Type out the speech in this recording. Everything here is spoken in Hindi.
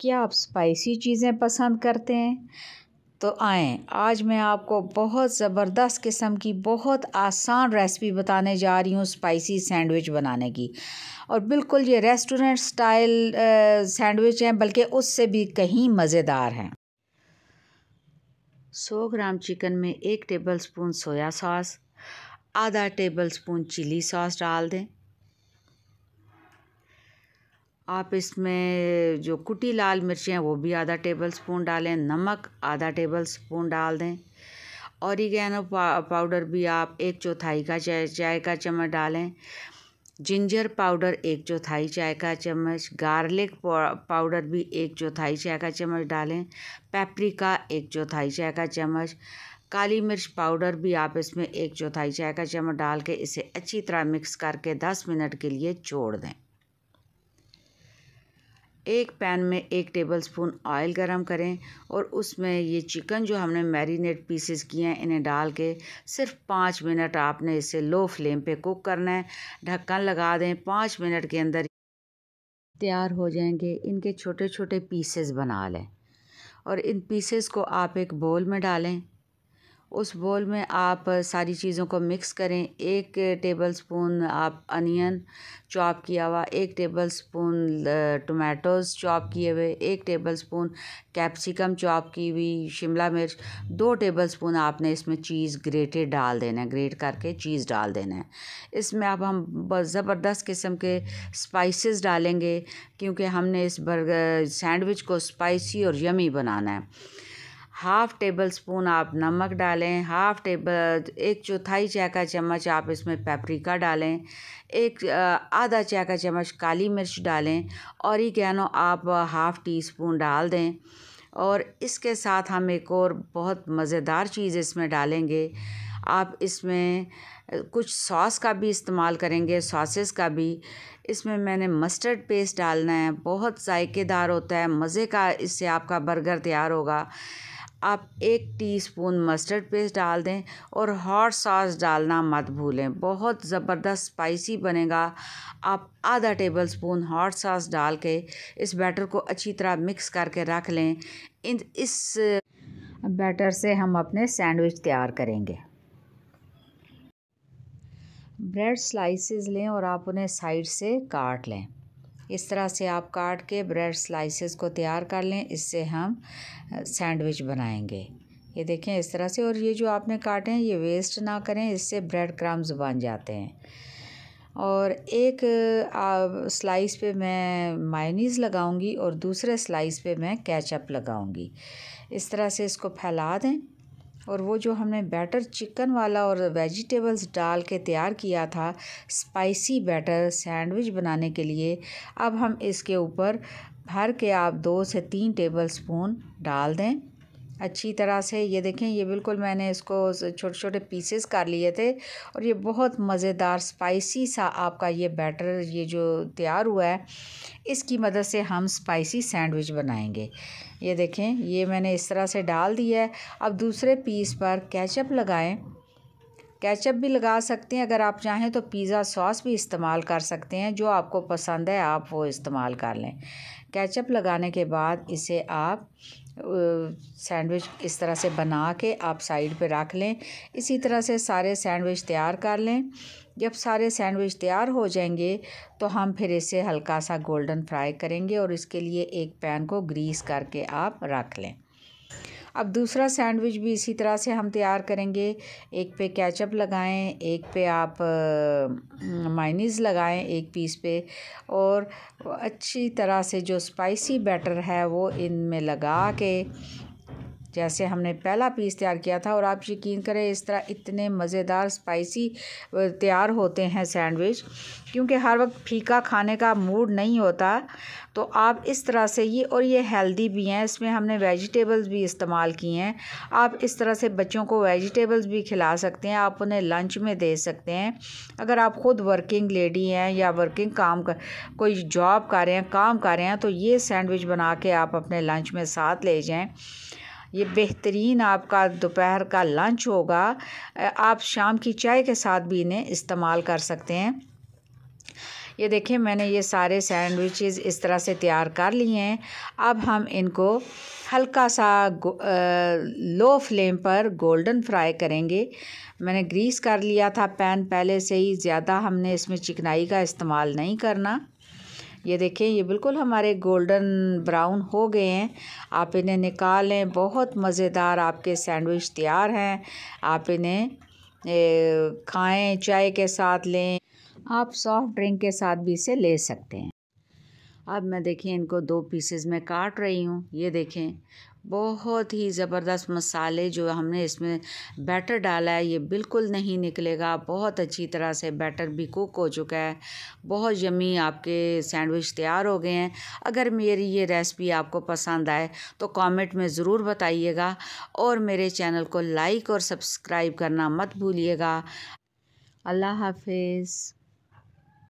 क्या आप स्पाइसी चीज़ें पसंद करते हैं? तो आएँ, आज मैं आपको बहुत ज़बरदस्त किस्म की बहुत आसान रेसिपी बताने जा रही हूँ स्पाइसी सैंडविच बनाने की। और बिल्कुल ये रेस्टोरेंट स्टाइल सैंडविच हैं, बल्कि उससे भी कहीं मज़ेदार हैं। 100 ग्राम चिकन में 1 टेबलस्पून सोया सॉस, आधा टेबलस्पून चिली सॉस डाल दें। आप इसमें जो कुटी लाल मिर्चें हैं वो भी आधा टेबलस्पून डालें। नमक आधा टेबलस्पून डाल दें। ऑरिगेनो पाउडर भी आप 1/4 का चाय का चम्मच डालें। जिंजर पाउडर 1/4 चाय का चम्मच। गार्लिक पाउडर भी 1/4 चाय का चम्मच डालें। पेपरिका 1/4 चाय का चम्मच। काली मिर्च पाउडर भी आप इसमें 1/4 चाय का चम्मच डाल के इसे अच्छी तरह मिक्स करके 10 मिनट के लिए छोड़ दें। एक पैन में 1 टेबलस्पून ऑयल गरम करें और उसमें ये चिकन जो हमने मैरिनेट पीसेस किए हैं इन्हें डाल के सिर्फ 5 मिनट आपने इसे लो फ्लेम पे कुक करना है। ढक्कन लगा दें। 5 मिनट के अंदर तैयार हो जाएंगे। इनके छोटे छोटे पीसेस बना लें और इन पीसेस को आप एक बोल में डालें। उस बोल में आप सारी चीज़ों को मिक्स करें। 1 टेबलस्पून आप अनियन चॉप किया हुआ, 1 टेबलस्पून टोमेटोज़ चॉप किए हुए, 1 टेबलस्पून कैप्सिकम चॉप की हुई, शिमला मिर्च, 2 टेबलस्पून आपने इसमें चीज़ ग्रेटेड डाल देना है, ग्रेट करके चीज़ डाल देना है। इसमें अब हम ज़बरदस्त किस्म के स्पाइसेस डालेंगे क्योंकि हमने इस बर्गर सैंडविच को स्पाइसी और यमी बनाना है। 1/2 टेबलस्पून आप नमक डालें। 1/4 चाय का चम्मच आप इसमें पेपरिका डालें। आधा चाय का चम्मच काली मिर्च डालें। ऑरिगेनो आप 1/2 टीस्पून डाल दें। और इसके साथ हम एक और बहुत मज़ेदार चीज़ इसमें डालेंगे। आप इसमें कुछ सॉस का भी इस्तेमाल करेंगे, सॉसेस का भी। इसमें मैंने मस्टर्ड पेस्ट डालना है, बहुत जायकेदार होता है, मज़े का इससे आपका बर्गर तैयार होगा। आप 1 टीस्पून मस्टर्ड पेस्ट डाल दें और हॉट सॉस डालना मत भूलें, बहुत ज़बरदस्त स्पाइसी बनेगा। आप आधा टेबलस्पून हॉट सॉस डाल के इस बैटर को अच्छी तरह मिक्स करके रख लें। इस बैटर से हम अपने सैंडविच तैयार करेंगे। ब्रेड स्लाइसेस लें और आप उन्हें साइड से काट लें। इस तरह से आप काट के ब्रेड स्लाइसेस को तैयार कर लें। इससे हम सैंडविच बनाएंगे। ये देखें इस तरह से। और ये जो आपने काटे हैं ये वेस्ट ना करें, इससे ब्रेड क्रम्स बन जाते हैं। और एक स्लाइस पे मैं मायोनीज़ लगाऊंगी और दूसरे स्लाइस पे मैं केचप लगाऊंगी। इस तरह से इसको फैला दें। और वो जो हमने बैटर चिकन वाला और वेजिटेबल्स डाल के तैयार किया था स्पाइसी बैटर सैंडविच बनाने के लिए, अब हम इसके ऊपर भर के आप 2 से 3 टेबलस्पून डाल दें अच्छी तरह से। ये देखें, ये बिल्कुल मैंने इसको छोटे छोटे पीसेस कर लिए थे और ये बहुत मज़ेदार स्पाइसी सा आपका ये बैटर ये जो तैयार हुआ है, इसकी मदद से हम स्पाइसी सैंडविच बनाएंगे। ये देखें, ये मैंने इस तरह से डाल दिया है। अब दूसरे पीस पर केचप लगाएं। केचप भी लगा सकते हैं, अगर आप चाहें तो पिज़्ज़ा सॉस भी इस्तेमाल कर सकते हैं, जो आपको पसंद है आप वो इस्तेमाल कर लें। केचप लगाने के बाद इसे आप सैंडविच इस तरह से बना के आप साइड पे रख लें। इसी तरह से सारे सैंडविच तैयार कर लें। जब सारे सैंडविच तैयार हो जाएंगे तो हम फिर इसे हल्का सा गोल्डन फ्राई करेंगे और इसके लिए एक पैन को ग्रीस करके आप रख लें। अब दूसरा सैंडविच भी इसी तरह से हम तैयार करेंगे। एक पे केचप लगाएं, एक पे आप मायोनीज़ लगाएं एक पीस पे, और अच्छी तरह से जो स्पाइसी बैटर है वो इनमें लगा के जैसे हमने पहला पीस तैयार किया था। और आप यकीन करें इस तरह इतने मज़ेदार स्पाइसी तैयार होते हैं सैंडविच, क्योंकि हर वक्त फीका खाने का मूड नहीं होता। तो आप इस तरह से ये हेल्दी भी हैं, इसमें हमने वेजिटेबल्स भी इस्तेमाल किए हैं। आप इस तरह से बच्चों को वेजिटेबल्स भी खिला सकते हैं, आप उन्हें लंच में दे सकते हैं। अगर आप ख़ुद वर्किंग लेडी हैं या वर्किंग कोई जॉब कर रहे हैं, काम कर रहे हैं, तो ये सैंडविच बना के आप अपने लंच में साथ ले जाएँ। ये बेहतरीन आपका दोपहर का लंच होगा। आप शाम की चाय के साथ भी इन्हें इस्तेमाल कर सकते हैं। ये देखिए मैंने ये सारे सैंडविचेस इस तरह से तैयार कर लिए हैं। अब हम इनको हल्का सा लो फ्लेम पर गोल्डन फ्राई करेंगे। मैंने ग्रीस कर लिया था पैन पहले से ही, ज़्यादा हमने इसमें चिकनाई का इस्तेमाल नहीं करना। ये देखें ये बिल्कुल हमारे गोल्डन ब्राउन हो गए हैं। आप इन्हें निकाल लें, बहुत मज़ेदार आपके सैंडविच तैयार हैं। आप इन्हें खाएं, चाय के साथ लें, आप सॉफ्ट ड्रिंक के साथ भी इसे ले सकते हैं। अब मैं देखिए इनको 2 पीसेस में काट रही हूँ। ये देखें बहुत ही ज़बरदस्त मसाले जो हमने इसमें बैटर डाला है ये बिल्कुल नहीं निकलेगा। बहुत अच्छी तरह से बैटर भी कुक हो चुका है। बहुत यम्मी आपके सैंडविच तैयार हो गए हैं। अगर मेरी ये रेसिपी आपको पसंद आए तो कमेंट में ज़रूर बताइएगा और मेरे चैनल को लाइक और सब्सक्राइब करना मत भूलिएगा। अल्लाह हाफिज़।